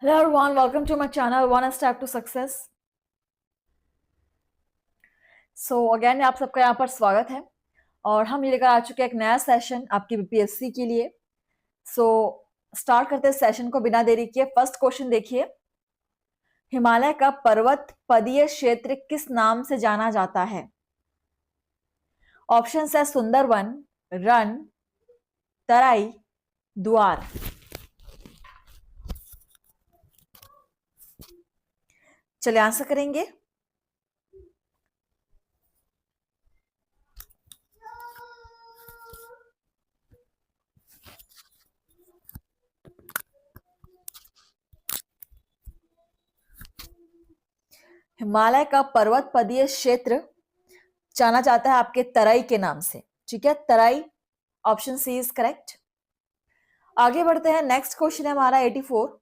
Hello everyone, welcome to my channel One Step to Success. Again आप सबका यहाँ पर स्वागत है और हम ये लेकर आ चुके हैं एक नया सेशन आपकी बीपीएससी के लिए। स्टार्ट करते हैं सेशन को बिना देरी किए। फर्स्ट क्वेश्चन देखिए, हिमालय का पर्वत पदीय क्षेत्र किस नाम से जाना जाता है? ऑप्शन है सुंदरवन, रन, तराई, द्वार। चलिए आंसर करेंगे। हिमालय का पर्वत पदीय क्षेत्र जाना जाता है आपके तराई के नाम से। ठीक है, तराई, ऑप्शन सी इज करेक्ट। आगे बढ़ते हैं। नेक्स्ट क्वेश्चन है हमारा 84।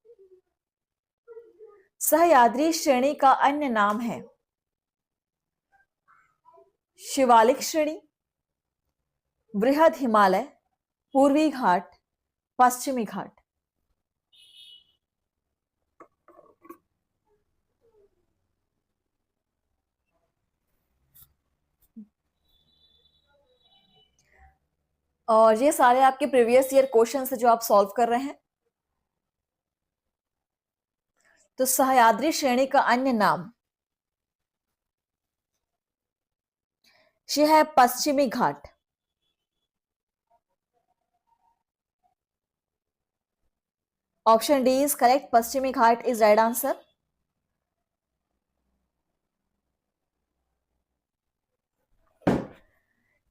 सह्याद्री श्रेणी का अन्य नाम है? शिवालिक श्रेणी, बृहद हिमालय, पूर्वी घाट, पश्चिमी घाट। और ये सारे आपके प्रीवियस ईयर क्वेश्चन है जो आप सॉल्व कर रहे हैं। तो सह्याद्री श्रेणी का अन्य नाम ये है पश्चिमी घाट। ऑप्शन डी इज करेक्ट, पश्चिमी घाट इज राइट आंसर।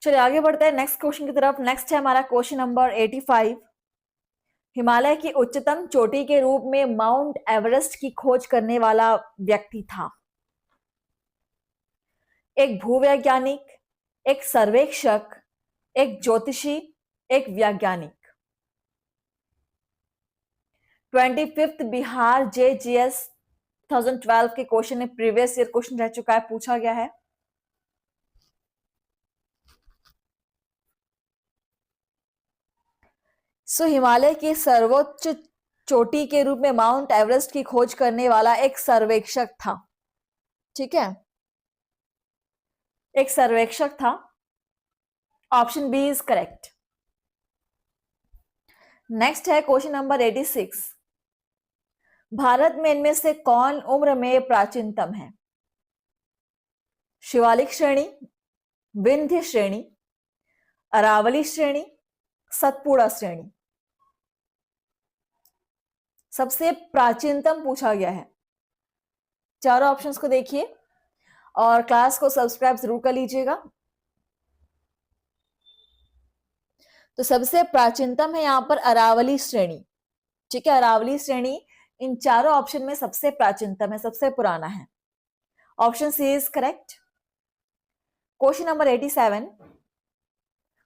चलिए आगे बढ़ते हैं नेक्स्ट क्वेश्चन की तरफ। नेक्स्ट है हमारा क्वेश्चन नंबर 85। हिमालय की उच्चतम चोटी के रूप में माउंट एवरेस्ट की खोज करने वाला व्यक्ति था? एक भूवैज्ञानिक, एक सर्वेक्षक, एक ज्योतिषी, एक वैज्ञानिक। 25th बिहार JGS 2012 के क्वेश्चन में प्रीवियस ईयर क्वेश्चन रह चुका है, पूछा गया है। हिमालय की सर्वोच्च चोटी के रूप में माउंट एवरेस्ट की खोज करने वाला एक सर्वेक्षक था। ठीक है, एक सर्वेक्षक था। Option B is correct. Next है क्वेश्चन नंबर 86। भारत में इनमें से कौन उम्र में प्राचीनतम है? शिवालिक श्रेणी, विंध्य श्रेणी, अरावली श्रेणी, सतपुड़ा श्रेणी। सबसे प्राचीनतम पूछा गया है। चारों ऑप्शंस को देखिए और क्लास को सब्सक्राइब जरूर कर लीजिएगा। तो सबसे प्राचीनतम है यहां पर अरावली श्रेणी। ठीक है, अरावली श्रेणी इन चारों ऑप्शन में सबसे प्राचीनतम है, सबसे पुराना है। Option C is correct. Question number 87।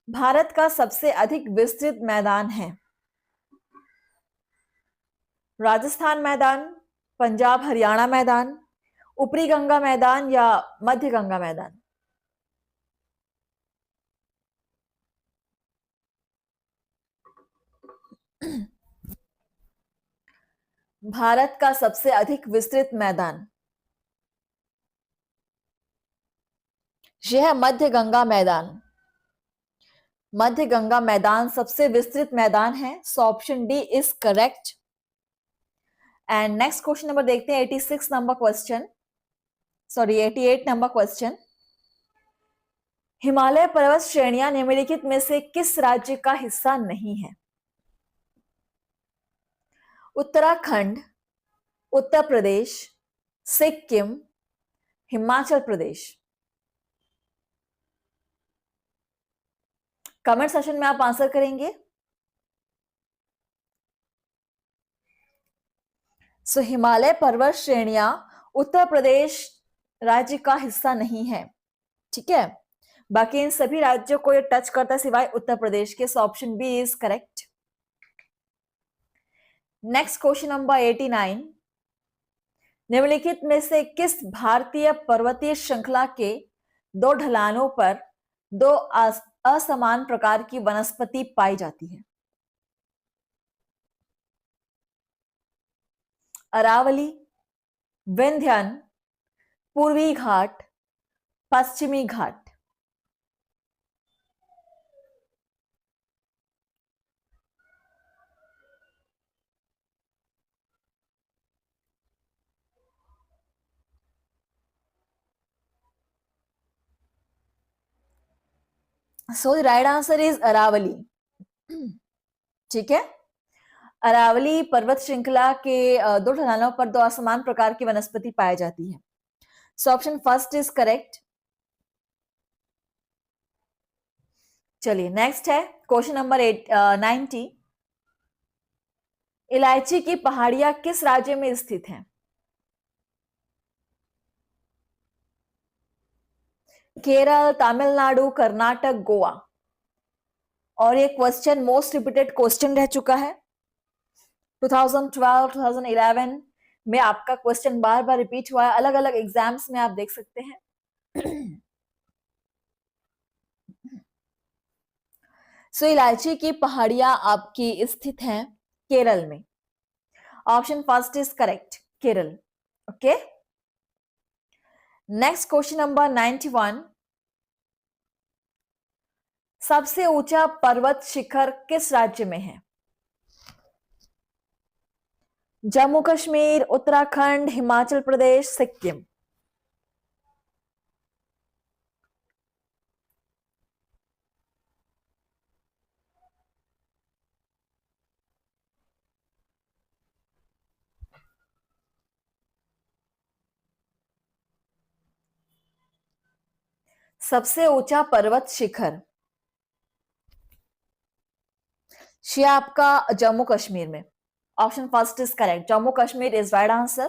Bharat का सबसे अधिक विस्तृत मैदान है? राजस्थान मैदान, पंजाब हरियाणा मैदान, ऊपरी गंगा मैदान या मध्य गंगा मैदान। भारत का सबसे अधिक विस्तृत मैदान यह है मध्य गंगा मैदान। मध्य गंगा मैदान सबसे विस्तृत मैदान है। So option D is correct. And next question number देखते हैं 86 number question, sorry 88 number question. Himalaya पर्वत श्रेणियां निम्नलिखित में से किस राज्य का हिस्सा नहीं है? उत्तराखंड, उत्तर प्रदेश, सिक्किम, हिमाचल प्रदेश। कमेंट सेशन में आप आंसर करेंगे। हिमालय पर्वत श्रेणियां उत्तर प्रदेश राज्य का हिस्सा नहीं है। ठीक है, बाकी इन सभी राज्यों को ये टच करता है सिवाय उत्तर प्रदेश के। Option B is correct. Next question number 89। निम्नलिखित में से किस भारतीय पर्वतीय श्रृंखला के दो ढलानों पर दो असमान प्रकार की वनस्पति पाई जाती है? अरावली, विंध्यन, पूर्वी घाट, पश्चिमी घाट। So the right answer is Aravalli. ठीक है, अरावली पर्वत श्रृंखला के दो ढलानों पर दो असमान प्रकार की वनस्पति पाई जाती है। So option first is correct. चलिए नेक्स्ट है क्वेश्चन नंबर 90। इलायची की पहाड़ियां किस राज्य में स्थित हैं? केरल, तमिलनाडु, कर्नाटक, गोवा। और ये क्वेश्चन मोस्ट रिपीटेड क्वेश्चन रह चुका है 2012, 2011 में आपका क्वेश्चन बार बार रिपीट हुआ है, अलग अलग एग्जाम्स में आप देख सकते हैं। सो इलायची की पहाड़ियां आपकी स्थित हैं केरल में। Option first is correct, Kerala. Okay, next question number 91। सबसे ऊंचा पर्वत शिखर किस राज्य में है? जम्मू कश्मीर, उत्तराखंड, हिमाचल प्रदेश, सिक्किम। सबसे ऊंचा पर्वत शिखर ये आपका जम्मू कश्मीर में। Option first is correct, Jammu Kashmir is right answer.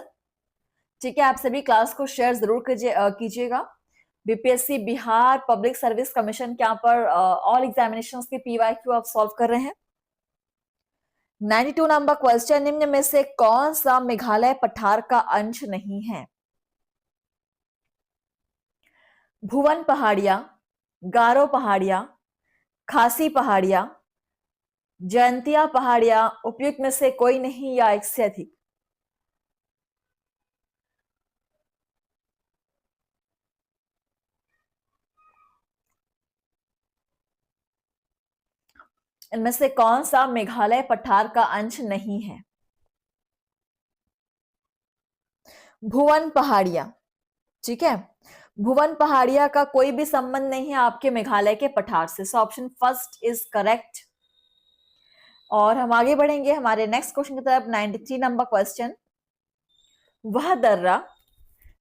ठीक है, आप सभी क्लास को शेयर जरूर कीजिएगा। BPSC Bihar public service commission के यहाँ पर ऑल एग्जामिनेशन के पीवाईक्यू आप सॉल्व कर रहे हैं। 92 नंबर क्वेश्चन, निम्न में से कौन सा मेघालय पठार का अंश नहीं है? भुवन पहाड़िया, गारो पहाड़िया, खासी पहाड़िया, जयंतिया पहाड़िया, उपयुक्त में से कोई नहीं या एक से अधिक। इनमें से कौन सा मेघालय पठार का अंश नहीं है? भुवन पहाड़िया। ठीक है, भुवन पहाड़िया का कोई भी संबंध नहीं है आपके मेघालय के पठार से। So option first is correct. और हम आगे बढ़ेंगे हमारे नेक्स्ट क्वेश्चन की तरफ। 93 नंबर क्वेश्चन, वह दर्रा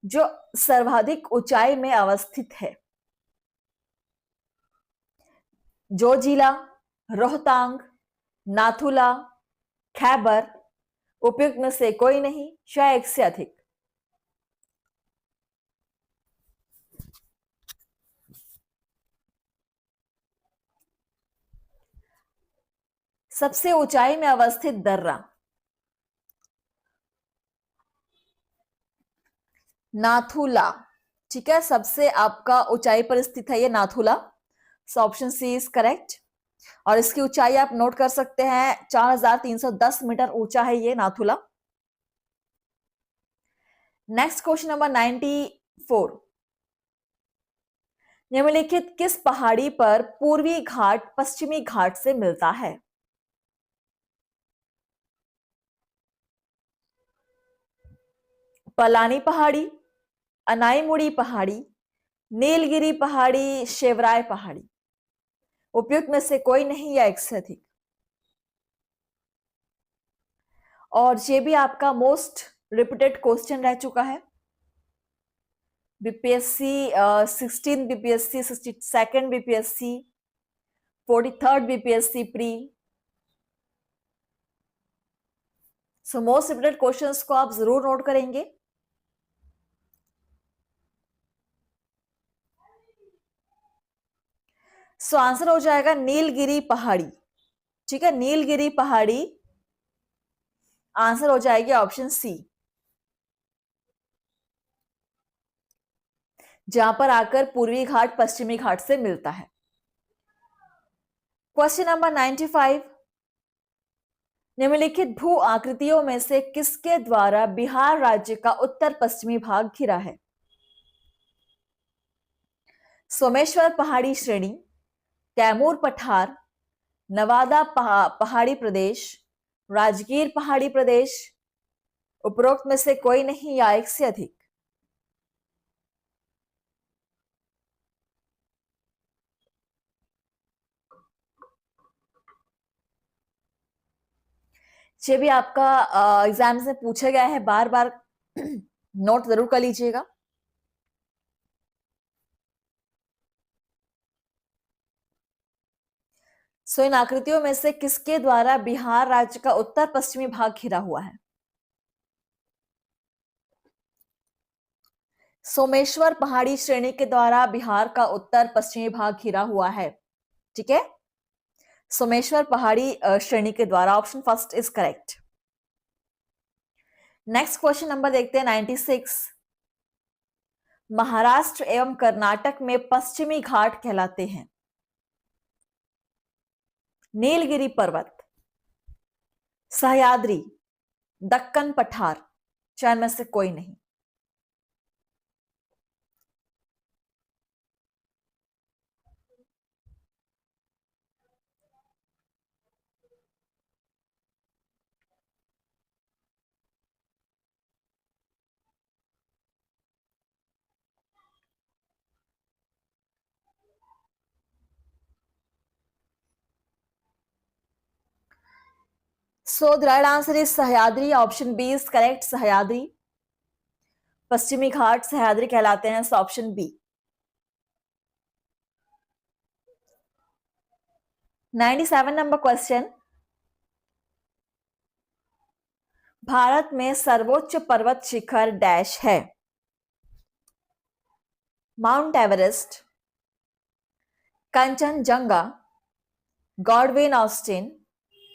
जो सर्वाधिक ऊंचाई में अवस्थित है? जोजिला, रोहतांग, नाथुला, खैबर, उपयुक्त में से कोई नहीं या एक से अधिक। सबसे ऊंचाई में अवस्थित दर्रा नाथुला। ठीक है, सबसे आपका ऊंचाई पर स्थित है ये Nathula. So option C is correct. और इसकी ऊंचाई आप नोट कर सकते हैं, 4310 मीटर ऊंचा है ये नाथुला। Next question number 94। निम्नलिखित किस पहाड़ी पर पूर्वी घाट पश्चिमी घाट से मिलता है? पलानी पहाड़ी, अनाईमुड़ी पहाड़ी, नीलगिरी पहाड़ी, शेवराय पहाड़ी। उपयुक्त में से कोई नहीं या एक से अधिक। और ये भी आपका मोस्ट रिपीटेड क्वेश्चन रह चुका है BPSC 16 BPSC 62nd BPSC 43rd BPSC pre. So most repeated questions को आप जरूर नोट करेंगे। सो आंसर हो जाएगा नीलगिरी पहाड़ी। ठीक है, नीलगिरी पहाड़ी आंसर हो जाएगी ऑप्शन सी, जहां पर आकर पूर्वी घाट पश्चिमी घाट से मिलता है। Question number 95। निम्नलिखित भू आकृतियों में से किसके द्वारा बिहार राज्य का उत्तर पश्चिमी भाग घिरा है? सोमेश्वर पहाड़ी श्रेणी, कैमूर पठार, नवादा पहाड़ी प्रदेश, राजगीर पहाड़ी प्रदेश, उपरोक्त में से कोई नहीं या एक से अधिक। ये भी आपका एग्जाम में पूछा गया है, बार बार नोट जरूर कर लीजिएगा। सो इन आकृतियों में से किसके द्वारा बिहार राज्य का उत्तर पश्चिमी भाग घिरा हुआ है? सोमेश्वर पहाड़ी श्रेणी के द्वारा बिहार का उत्तर पश्चिमी भाग घिरा हुआ है। ठीक है, सोमेश्वर पहाड़ी श्रेणी के द्वारा, option first is correct. Next question number देखते हैं 96। महाराष्ट्र एवं कर्नाटक में पश्चिमी घाट कहलाते हैं? नीलगिरी पर्वत, सह्याद्री, दक्कन पठार, चार में से कोई नहीं। So the right answer is Sahyadri, option B is correct, Sahyadri. पश्चिमी घाट सह्याद्री कहलाते हैं, so option B. 97 number question. Bharat में सर्वोच्च पर्वत शिखर डैश है? Mount Everest, Kanchenjunga, Godwin Austen,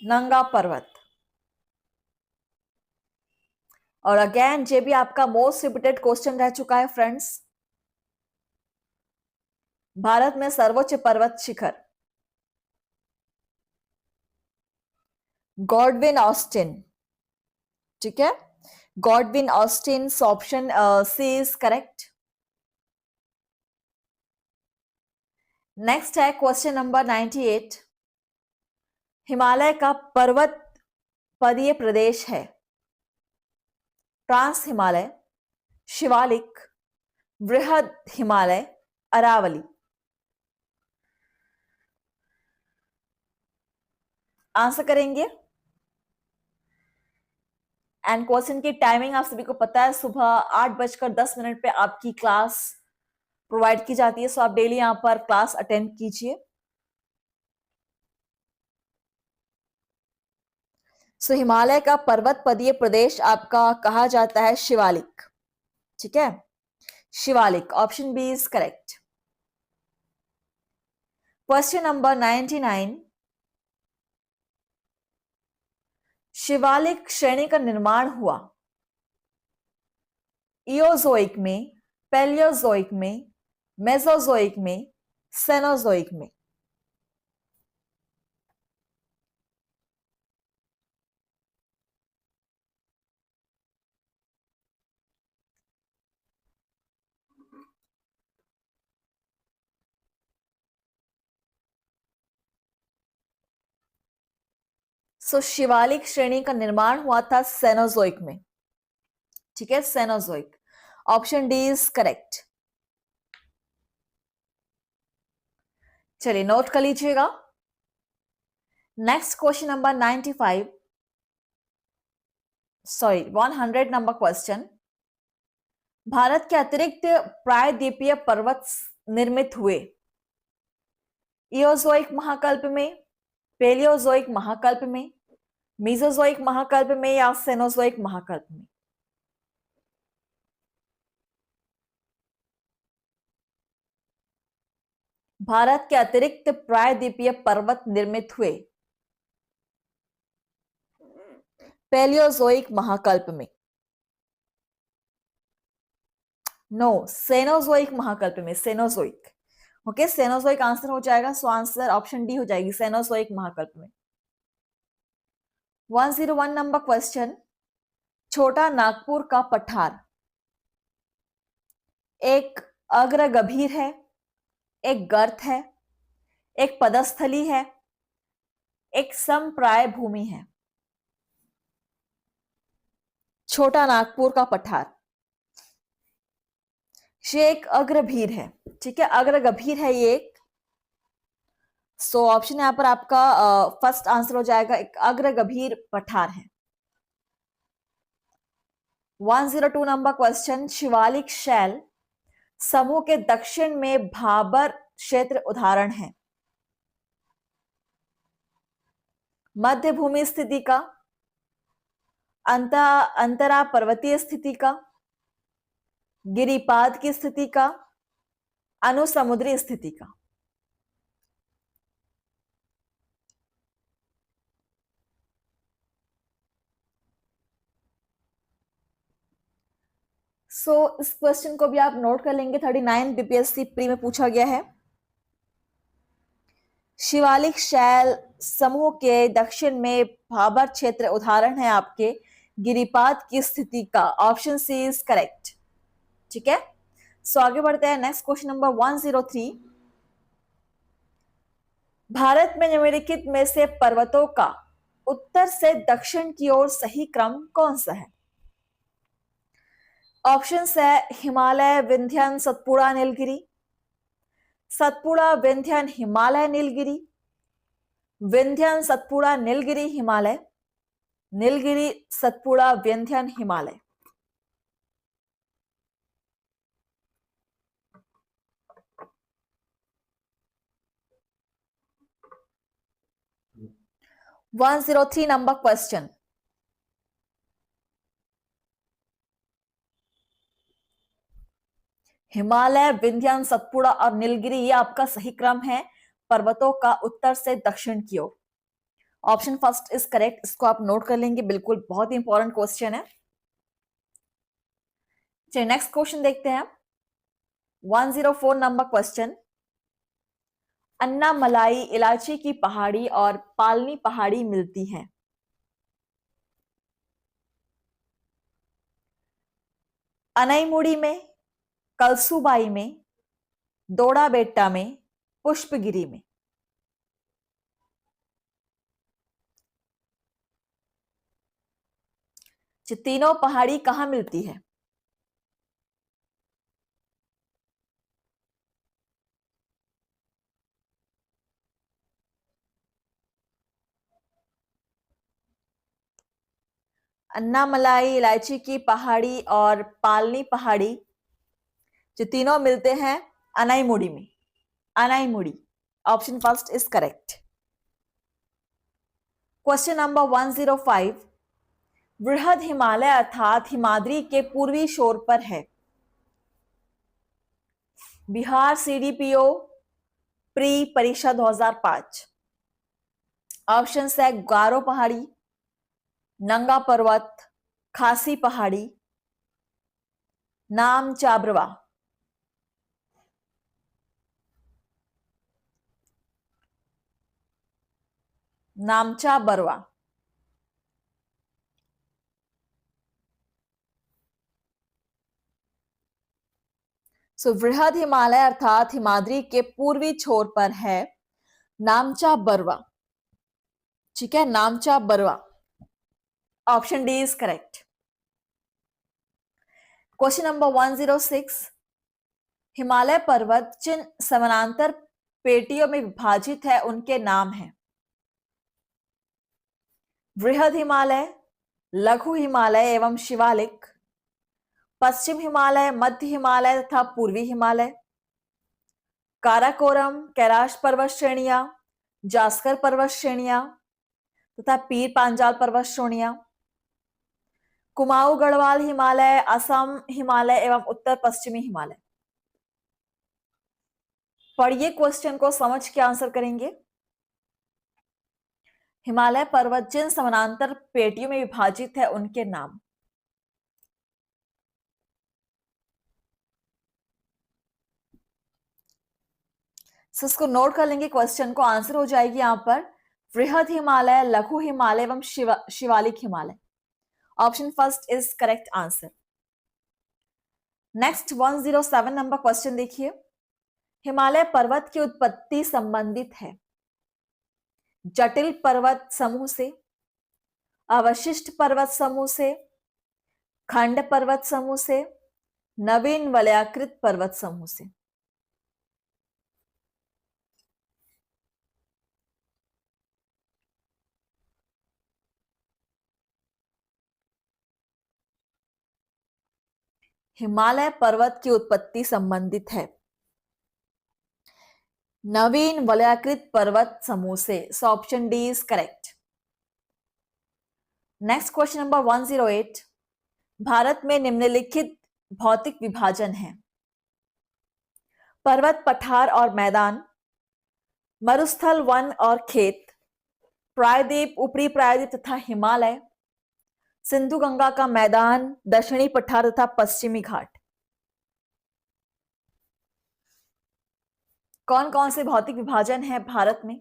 Nanga Parbat. और अगेन ये भी आपका मोस्ट रिपीटेड क्वेश्चन रह चुका है फ्रेंड्स। भारत में सर्वोच्च पर्वत शिखर गॉडविन ऑस्टिन। ठीक है, Godwin Austen, option C is correct. Next है क्वेश्चन नंबर 98। हिमालय का पर्वत पदीय प्रदेश है? ट्रांस हिमालय, शिवालिक, बृहद हिमालय, अरावली। आंसर करेंगे। एंड क्वेश्चन की टाइमिंग आप सभी को पता है, सुबह 8:10 पे आपकी क्लास प्रोवाइड की जाती है। सो आप डेली यहां पर क्लास अटेंड कीजिए। सो हिमालय का पर्वत पदीय प्रदेश आपका कहा जाता है शिवालिक। ठीक है, Shivalik, option B is correct. Question number 99। Shivalik श्रेणी का निर्माण हुआ इओजोइक में, पैलियोजोइक में, मेसोजोइक में, सेनोजोइक में? सो शिवालिक श्रेणी का निर्माण हुआ था सेनोजोइक में। ठीक है, Cenozoic, option D is correct. चलिए नोट कर लीजिएगा। Next question number 95, sorry 100 number question. Bharat के अतिरिक्त प्रायद्वीपीय पर्वत निर्मित हुए इओजोइक महाकल्प में, पेलियोजोइक महाकल्प में, मीजोजोइक महाकल्प में या सेनोजोइक महाकल्प में? भारत के अतिरिक्त प्रायद्वीपीय पर्वत निर्मित हुए पैलियोजोइक महाकल्प में। नो, सेनोजोइक महाकल्प में, सेनोजोइक। ओके, सेनोजोइक आंसर हो जाएगा। सो आंसर ऑप्शन डी हो जाएगी, सेनोजोइक महाकल्प में। 101 नंबर क्वेश्चन, छोटा नागपुर का पठार एक अग्र गंभीर है, एक गर्त है, एक पदस्थली है, एक समप्राय भूमि है। छोटा नागपुर का पठार ये एक अग्रभीर है, ठीक है, अग्र गंभीर है ये एक। सो ऑप्शन यहां पर आपका फर्स्ट आंसर हो जाएगा, एक अग्र गंभीर पठार है। 102 नंबर क्वेश्चन, शिवालिक शैल समूह के दक्षिण में भाबर क्षेत्र उदाहरण है। मध्य भूमि स्थिति का, अंतरा पर्वतीय स्थिति का, गिरिपाद की स्थिति का, अनुसमुद्री स्थिति का। इस क्वेश्चन को भी आप नोट कर लेंगे, 39 बीपीएससी प्री में पूछा गया है। शिवालिक शैल समूह के दक्षिण में भाबर क्षेत्र उदाहरण है आपके गिरिपाद की स्थिति का। ऑप्शन सी इज करेक्ट, ठीक है। आगे बढ़ते हैं, नेक्स्ट क्वेश्चन नंबर 103, भारत में निम्नलिखित में से पर्वतों का उत्तर से दक्षिण की ओर सही क्रम कौन सा है। ऑप्शन है Himalaya, Vindhyan, Satpura, Nilgiri. Satpura, Vindhyan, Himalaya, Nilgiri. Vindhyan, Satpura, Nilgiri, Himalaya. Nilgiri, Satpura, Vindhyan, Himalaya. One 103 number question, Himalaya, Vindhyan, Satpura और नीलगिरी ये आपका सही क्रम है पर्वतों का उत्तर से दक्षिण की ओर। ऑप्शन फर्स्ट इज करेक्ट, इसको आप नोट कर लेंगे, बिल्कुल बहुत इंपॉर्टेंट क्वेश्चन है। चलिए नेक्स्ट क्वेश्चन देखते हैं, 104 नंबर क्वेश्चन, अन्नामलाई इलायची की पहाड़ी और पालनी पहाड़ी मिलती है। अनईमुड़ी में, कलसूबाई में, दोड़ा बेट्टा में, पुष्पगिरी में। तीनों पहाड़ी कहां मिलती है। अन्नामलाई इलायची की पहाड़ी और पालनी पहाड़ी जो तीनों मिलते हैं अनाईमुड़ी में। Anamudi, option first is correct. Question number 105, बृहद हिमालय अर्थात हिमाद्री के पूर्वी शोर पर है। बिहार सीडीपीओ, प्री परीक्षा 2005। ऑप्शन है गारो पहाड़ी, नंगा पर्वत, खासी पहाड़ी, नाम चाबरवा। नामचा बरवा। बृहद हिमालय अर्थात हिमाद्री के पूर्वी छोर पर है नामचा बरवा, ठीक है, नामचा Barwa. Option D is correct. Question number 106, Himalaya पर्वत जिन समानांतर पेटियों में विभाजित है उनके नाम हैं। बृहद हिमालय, लघु हिमालय एवं शिवालिक, पश्चिम हिमालय, मध्य हिमालय तथा पूर्वी हिमालय, काराकोरम, कैलाश पर्वत श्रेणियां, जास्कर पर्वत श्रेणियां तथा पीर पांजाल पर्वत श्रेणियां, कुमाऊं गढ़वाल हिमालय, असम हिमालय एवं उत्तर पश्चिमी हिमालय। पढ़िए क्वेश्चन को, समझ के आंसर करेंगे। हिमालय पर्वत जिन समानांतर पेटियों में विभाजित है उनके नाम। इसको नोट कर लेंगे, क्वेश्चन को आंसर हो जाएगी यहां पर वृहद हिमालय, लघु हिमालय एवं Shivalik Himalaya. Option first is correct answer. Next 107 number question देखिए। हिमालय पर्वत की उत्पत्ति संबंधित है जटिल पर्वत समूह से, अवशिष्ट पर्वत समूह से, खंड पर्वत समूह से, नवीन वलयाकृत पर्वत समूह से। हिमालय पर्वत की उत्पत्ति संबंधित है नवीन वलयाकृत पर्वत समूह से। So option D is correct. Next question number 108। Bharat में निम्नलिखित भौतिक विभाजन है पर्वत, पठार और मैदान, मरुस्थल, वन और खेत, प्रायद्वीप, ऊपरी प्रायद्वीप तथा हिमालय, सिंधु गंगा का मैदान, दक्षिणी पठार तथा पश्चिमी घाट। कौन कौन से भौतिक विभाजन है भारत में?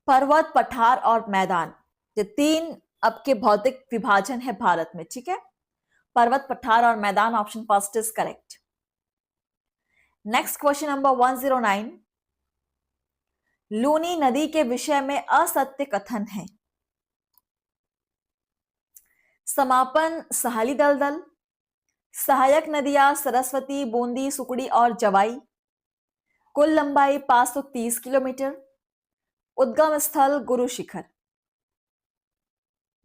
पर्वत, पठार और मैदान, ये तीन आपके भौतिक विभाजन है भारत में। ठीक है, पर्वत, पठार और मैदान। Option first is correct. Next question number 109। Luni नदी के विषय में असत्य कथन है समापन सहाली दलदल, सहायक नदियां सरस्वती, बूंदी, सुकड़ी और जवाई, कुल लंबाई 530 किलोमीटर, उद्गम स्थल Guru Shikhar.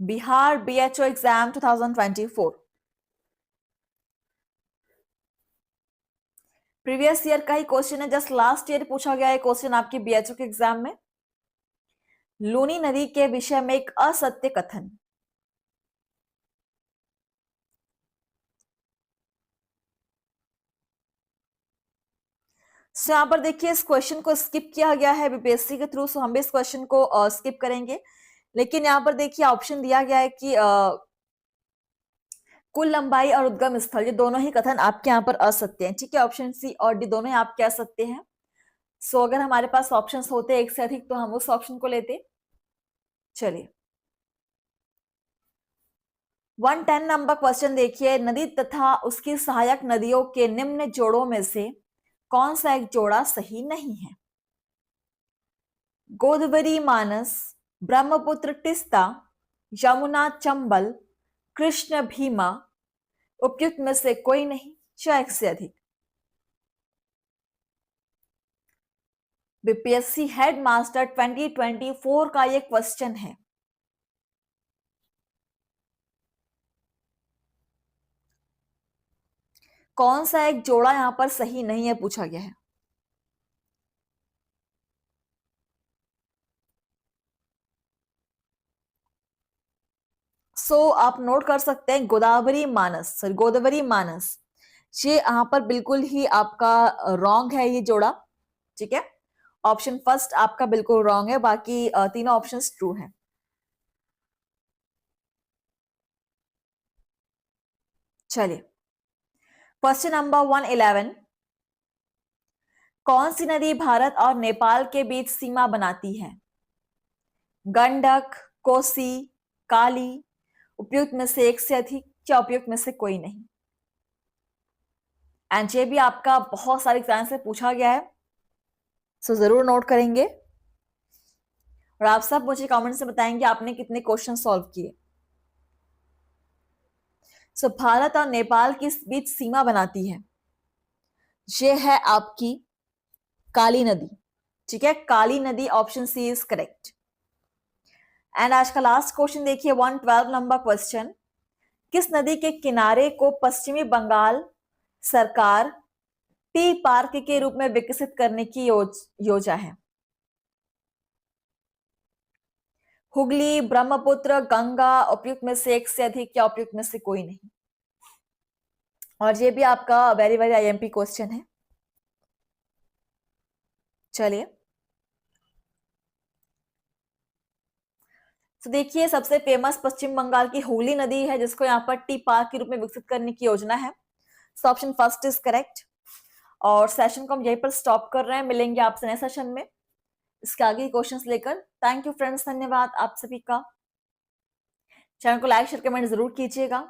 Bihar BHO exam 2024 previous year का ही क्वेश्चन है, जस्ट लास्ट ईयर पूछा गया है क्वेश्चन आपके बीएचओ के एग्जाम में। लूनी नदी के विषय में एक असत्य कथन। सो यहां पर देखिए इस क्वेश्चन को स्किप किया गया है बीपीएससी के थ्रू, सो हम भी इस क्वेश्चन को स्किप करेंगे। लेकिन यहां पर देखिए ऑप्शन दिया गया है कि कुल लंबाई और उद्गम स्थल, ये दोनों ही कथन आपके यहाँ पर असत्य हैं। ठीक है, ऑप्शन सी और डी दोनों ही आपके असत्य हैं। सो अगर हमारे पास ऑप्शंस होते एक से अधिक तो हम उस ऑप्शन को लेते। चलिए 110 नंबर क्वेश्चन देखिए। नदी तथा उसकी सहायक नदियों के निम्न जोड़ों में से कौन सा एक जोड़ा सही नहीं है? गोदावरी मानस, ब्रह्मपुत्र टिस्ता, यमुना चंबल, कृष्ण भीमा, उपयुक्त में से कोई नहीं, या एक से अधिक। बीपीएससी हेड मास्टर 2024 का ये क्वेश्चन है। कौन सा एक जोड़ा यहां पर सही नहीं है पूछा गया है। सो आप नोट कर सकते हैं गोदावरी मानस, सॉरी गोदावरी मानस, ये यहां पर बिल्कुल ही आपका रॉन्ग है ये जोड़ा। ठीक है, ऑप्शन फर्स्ट आपका बिल्कुल रॉन्ग है, बाकी तीनों ऑप्शंस ट्रू हैं। चलिए क्वेश्चन नंबर 111। कौन सी नदी भारत और नेपाल के बीच सीमा बनाती है? गंडक, कोसी, काली, उपयुक्त में से एक से अधिक, या उपयुक्त में से कोई नहीं। एंड ये भी आपका बहुत सारे एग्जाम से पूछा गया है, सो जरूर नोट करेंगे और आप सब मुझे कमेंट से बताएंगे आपने कितने क्वेश्चन सॉल्व किए। सो भारत और नेपाल के बीच सीमा बनाती है, ये है आपकी काली नदी। ठीक है, काली नदी, option C is correct. And आज का लास्ट क्वेश्चन देखिए 112 नंबर क्वेश्चन। किस नदी के किनारे को पश्चिमी बंगाल सरकार टी पार्क के रूप में विकसित करने की योजना है? हुगली, ब्रह्मपुत्र, गंगा, उपयुक्त में से एक से अधिक, या उपयुक्त में से कोई नहीं। और ये भी आपका वेरी वेरी आईएमपी क्वेश्चन है। चलिए तो देखिए सबसे फेमस पश्चिम बंगाल की हुगली नदी है, जिसको यहाँ पर टी पार्क के रूप में विकसित करने की योजना है। So option first is correct. और सेशन को हम यहीं पर स्टॉप कर रहे हैं, मिलेंगे आपसे नए सेशन में इसके आगे के क्वेश्चंस लेकर। थैंक यू फ्रेंड्स, धन्यवाद आप सभी का। चैनल को लाइक शेयर कमेंट जरूर कीजिएगा।